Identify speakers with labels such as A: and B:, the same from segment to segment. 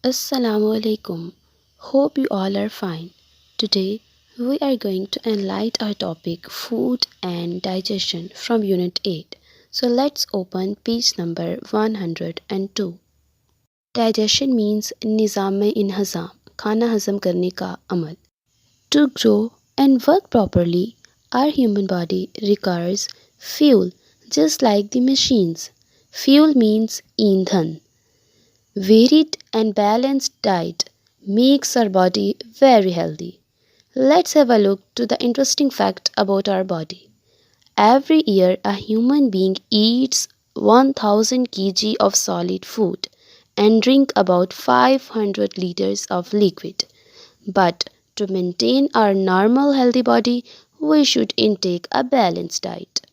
A: Assalamu alaikum. Hope you all are fine. Today we are going to enlighten our topic food and digestion from Unit 8. So let's open page number 102. Digestion means nizam-e-inhazam, खाना हजम करने का अमल. To grow and work properly, our human body requires fuel just like the machines. Fuel means ईंधन. Varied and balanced diet makes our body very healthy. Let's have a look to the interesting fact about our body. Every year a human being eats 1000 kg of solid food and drink about 500 liters of liquid. But to maintain our normal healthy body, we should intake a balanced diet.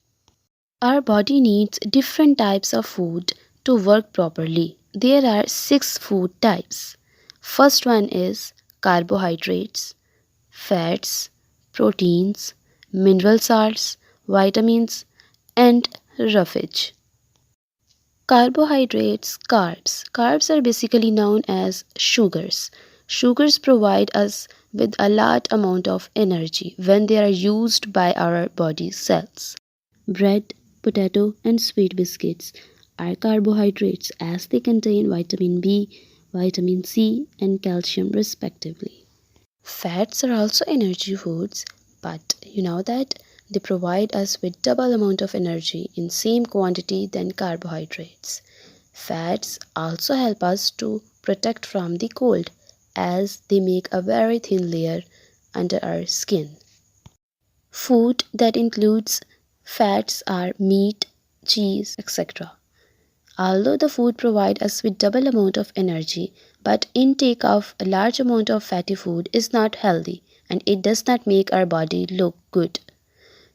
A: Our body needs different types of food to work properly. There are 6 food types. First one is carbohydrates, fats, proteins, mineral salts, vitamins, and roughage. Carbohydrates, carbs. Carbs are basically known as sugars. Sugars provide us with a large amount of energy when they are used by our body cells. Bread, potato, and sweet biscuits are carbohydrates as they contain vitamin B, vitamin C, and calcium respectively. Fats are also energy foods, but you know that they provide us with double amount of energy in same quantity than carbohydrates. Fats also help us to protect from the cold as they make a very thin layer under our skin. Food that includes fats are meat, cheese, etc. Although the food provides us with double amount of energy, but intake of a large amount of fatty food is not healthy and it does not make our body look good.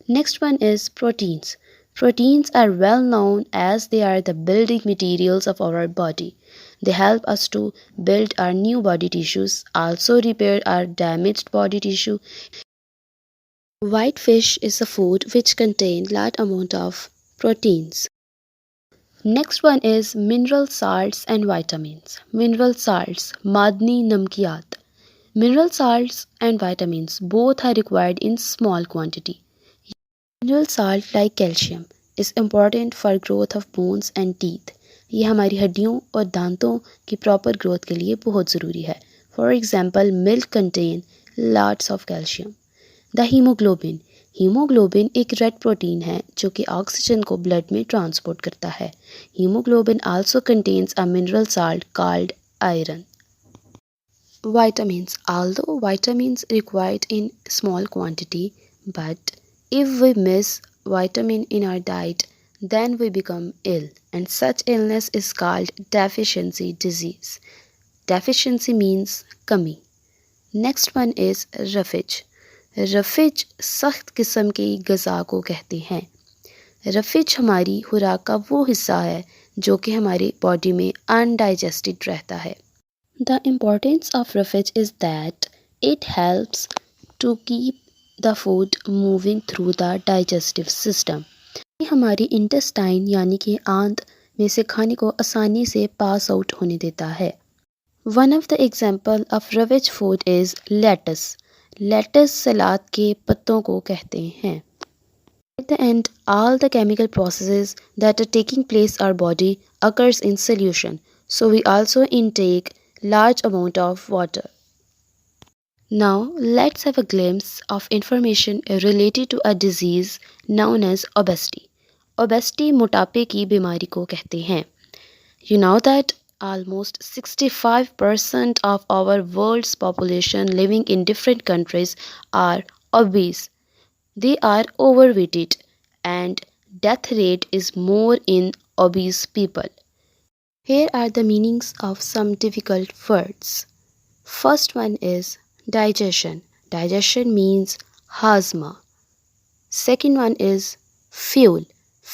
A: Next one is proteins. Proteins are well known as they are the building materials of our body. They help us to build our new body tissues, also repair our damaged body tissue. White fish is a food which contains large amount of proteins. Next one is mineral salts and vitamins. Mineral salts, madni namkiyat. Mineral salts and vitamins both are required in small quantity. Mineral salt like calcium is important for growth of bones and teeth. ये हमारी हड्डियों और दांतों की proper growth के लिए बहुत ज़रूरी है. For example, milk contain lots of calcium. The haemoglobin. Haemoglobin एक रेड प्रोटीन है जो कि ऑक्सीजन को ब्लड में ट्रांसपोर्ट करता है. Haemoglobin also contains a mineral salt called iron. Vitamins. Although vitamins required in small quantity, but if we miss vitamin in our diet, then we become ill, and such illness is called deficiency disease. Deficiency means कमी. Next one is roughage. रफिज सख्त किस्म की ग़िज़ा को कहते हैं. रफिज हमारी खुराक का वो हिस्सा है जो कि हमारी बॉडी में अनडाइजेस्टेड रहता है. The importance of roughage is that it helps to keep the food moving through the digestive system. ये हमारी इंटेस्टाइन यानी कि आंत में से खाने को आसानी से पास आउट होने देता है. One of the example of roughage food is lettuce. Lettuce salad के पत्तों को कहते हैं. At the end, all the chemical processes that are taking place in our body occurs in solution, so we also intake large amount of water. Now, let's have a glimpse of information related to a disease known as obesity. Obesity मोटापे की बीमारी को कहते हैं. You know that almost 65% of our world's population living in different countries are obese. They are overweighted and death rate is more in obese people. Here are the meanings of some difficult words. First one is digestion. Digestion means hazma. Second one is fuel.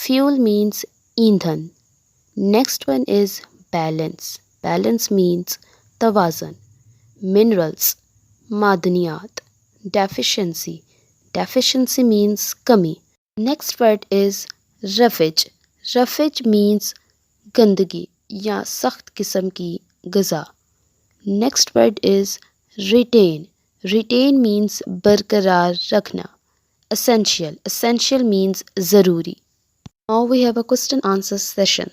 A: Fuel means ईंधन. Next one is balance. Balance means tawazun. Minerals, madniyat. Deficiency. Deficiency means kami. Next word is roughage. Roughage means गंदगी या सख्त किस्म की ग़िज़ा. Next word is retain. Retain means बरकरार रखना. Essential. Essential means ज़रूरी. Now we have a question answer session.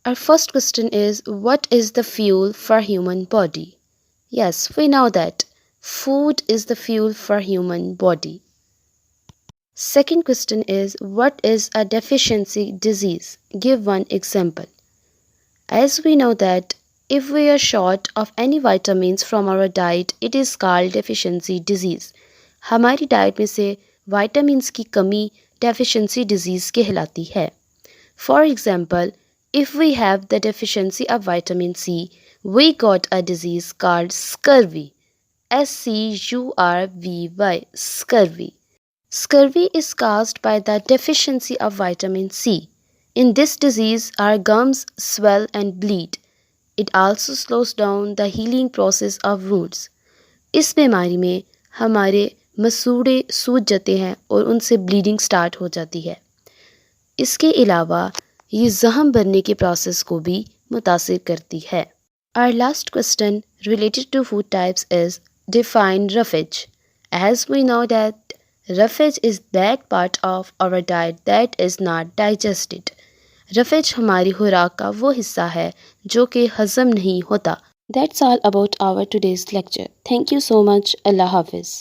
A: Our first question is, what is the fuel for human body? Yes, we know that food is the fuel for human body. Second question is, what is a deficiency disease? Give one example. As we know that if we are short of any vitamins from our diet, it is called deficiency disease. हमारी diet में से vitamins की कमी deficiency disease कहलाती है. For example, if we have the deficiency of vitamin C, we got a disease called scurvy. Scurvy. Scurvy. Scurvy is caused by the deficiency of vitamin C. In this disease, our gums swell and bleed. It also slows down the healing process of wounds. इस बीमारी में हमारे मसूड़े सूज जाते हैं और उनसे bleeding start हो जाती है. इसके अलावा ये जख्म भरने के प्रोसेस को भी मुतासिर करती है. Our last question related to food types is, define roughage. As we know that roughage is that part of our diet that is not digested. roughage हमारी खुराक का वो हिस्सा है जो कि हज़म नहीं होता. That's all about our today's lecture. Thank you so much. Allah Hafiz.